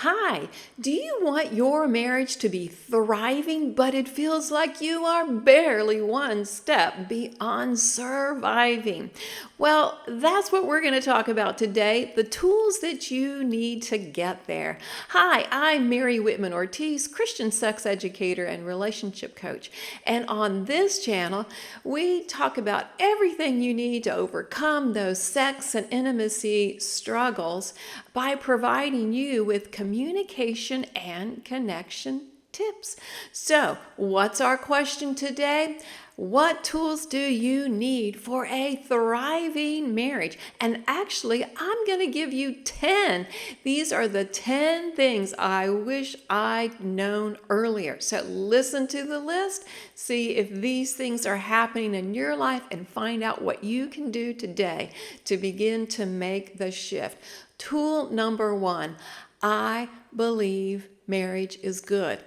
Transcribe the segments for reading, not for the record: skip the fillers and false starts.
Hi, do you want your marriage to be thriving, but it feels like you are barely one step beyond surviving? Well, that's what we're going to talk about today, the tools that you need to get there. Hi, I'm Mary Whitman Ortiz, Christian sex educator and relationship coach. And on this channel, we talk about everything you need to overcome those sex and intimacy struggles by providing you with communication and connection tips. So, what's our question today? What tools do you need for a thriving marriage? And actually, I'm going to give you 10. These are the 10 things I wish I'd known earlier. So listen to the list, see if these things are happening in your life, and find out what you can do today to begin to make the shift. Tool number 1, I believe marriage is good.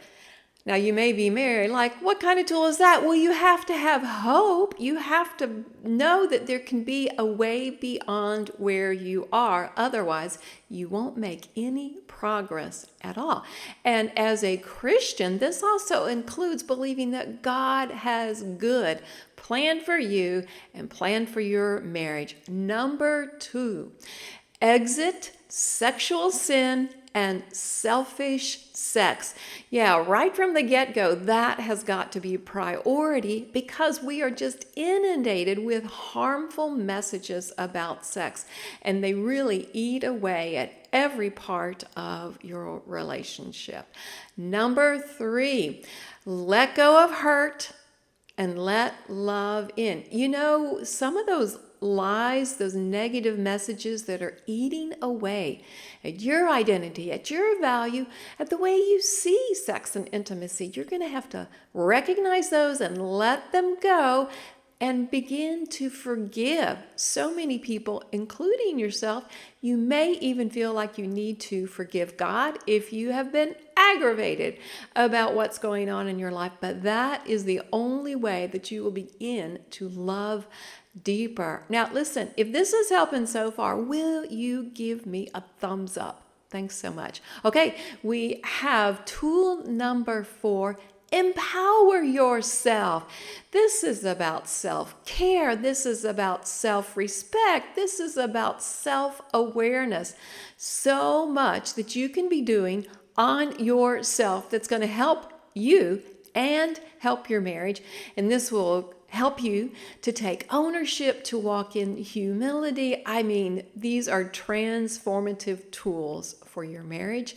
Now, you may be married, like, what kind of tool is that? Well, you have to have hope. You have to know that there can be a way beyond where you are. Otherwise, you won't make any progress at all. And as a Christian, this also includes believing that God has good planned for you and planned for your marriage. Number 2, exit sexual sin and selfish sex. Yeah, right from the get-go, that has got to be a priority because we are just inundated with harmful messages about sex, and they really eat away at every part of your relationship. Number 3, let go of hurt and let love in. You know, some of those lies, those negative messages that are eating away at your identity, at your value, at the way you see sex and intimacy, you're going to have to recognize those and let them go and begin to forgive. So many people, including yourself, you may even feel like you need to forgive God if you have been aggravated about what's going on in your life. But that is the only way that you will begin to love deeper. Now, listen, if this is helping so far, will you give me a thumbs up? Thanks so much. Okay, we have tool number 4, empower yourself. This is about self-care. This is about self-respect. This is about self-awareness. So much that you can be doing on yourself that's going to help you and help your marriage. And this will help you to take ownership, to walk in humility. I mean, these are transformative tools for your marriage.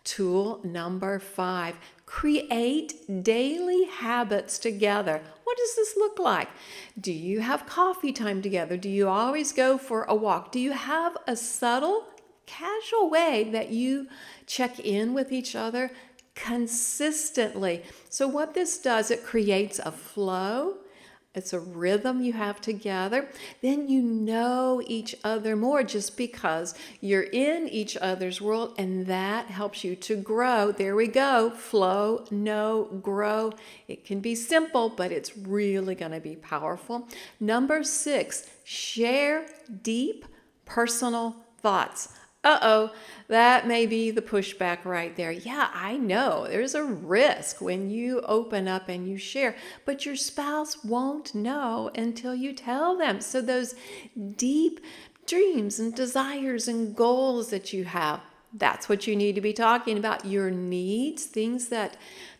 Tool number 5, create daily habits together. What does this look like? Do you have coffee time together? Do you always go for a walk? Do you have a subtle, casual way that you check in with each other consistently? So what this does, it creates a flow. It's a rhythm you have together. Then you know each other more just because you're in each other's world, and that helps you to grow. There we go. Flow, know, grow. It can be simple, but it's really going to be powerful. Number 6, share deep personal thoughts. That may be the pushback right there. Yeah, I know there's a risk when you open up and you share, but your spouse won't know until you tell them. So those deep dreams and desires and goals that you have, that's what you need to be talking about. Your needs, things that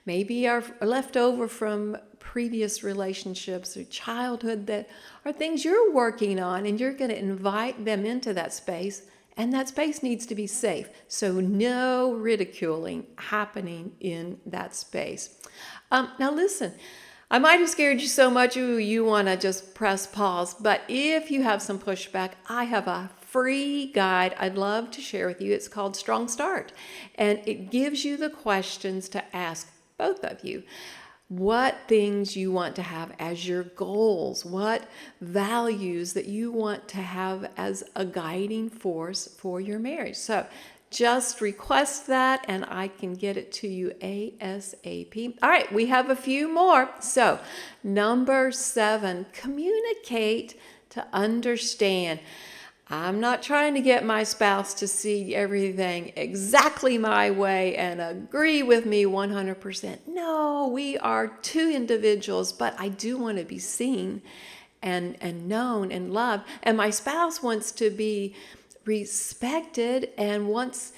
maybe are left over from previous relationships or childhood that are things you're working on, and you're going to invite them into that space. And that space needs to be safe. So no ridiculing happening in that space. Now listen, I might have scared you so much you want to just press pause. But if you have some pushback, I have a free guide I'd love to share with you. It's called Strong Start. And it gives you the questions to ask both of you. What things you want to have as your goals, what values that you want to have as a guiding force for your marriage. So just request that and I can get it to you ASAP. All right, we have a few more. So number 7, communicate to understand. I'm not trying to get my spouse to see everything exactly my way and agree with me 100%. No, we are two individuals, but I do want to be seen and known and loved. And my spouse wants to be respected and wants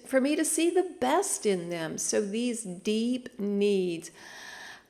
for me to see the best in them. So these deep needs,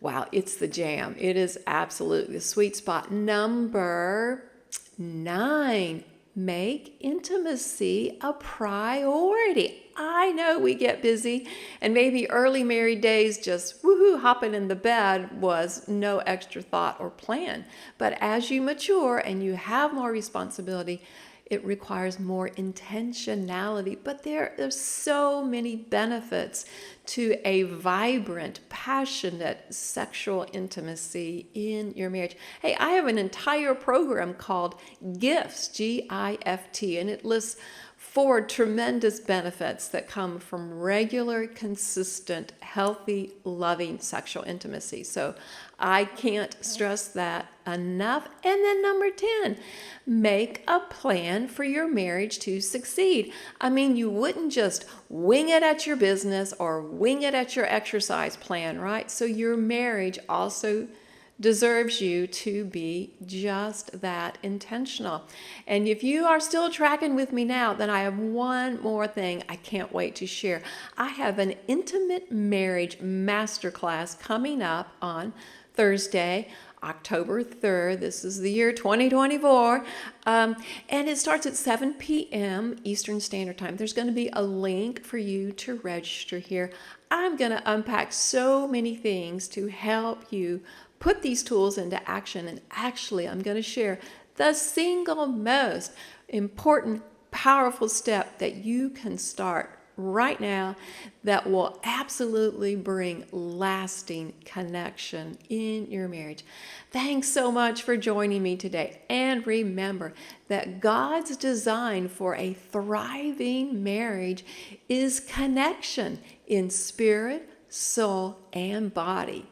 wow, it's the jam. It is absolutely the sweet spot. Number 9, make intimacy a priority. I know we get busy, and maybe early married days just woohoo, hopping in the bed was no extra thought or plan. But as you mature and you have more responsibility, it requires more intentionality. But there's so many benefits to a vibrant, passionate sexual intimacy in your marriage. Hey, I have an entire program called GIFT, G-I-F-T, and it lists 4 tremendous benefits that come from regular, consistent, healthy, loving sexual intimacy. So I can't stress that enough. And then number 10, make a plan for your marriage to succeed. I mean, you wouldn't just wing it at your business or wing it at your exercise plan, right? So your marriage also deserves you to be just that intentional. And if you are still tracking with me now, then I have one more thing I can't wait to share. I have an Intimate Marriage Masterclass coming up on Thursday, October 3rd. This is the year 2024. And it starts at 7 p.m. Eastern Standard Time. There's going to be a link for you to register here. I'm going to unpack so many things to help you put these tools into action. And actually, I'm going to share the single most important, powerful step that you can start right now that will absolutely bring lasting connection in your marriage. Thanks so much for joining me today. And remember that God's design for a thriving marriage is connection in spirit, soul, and body.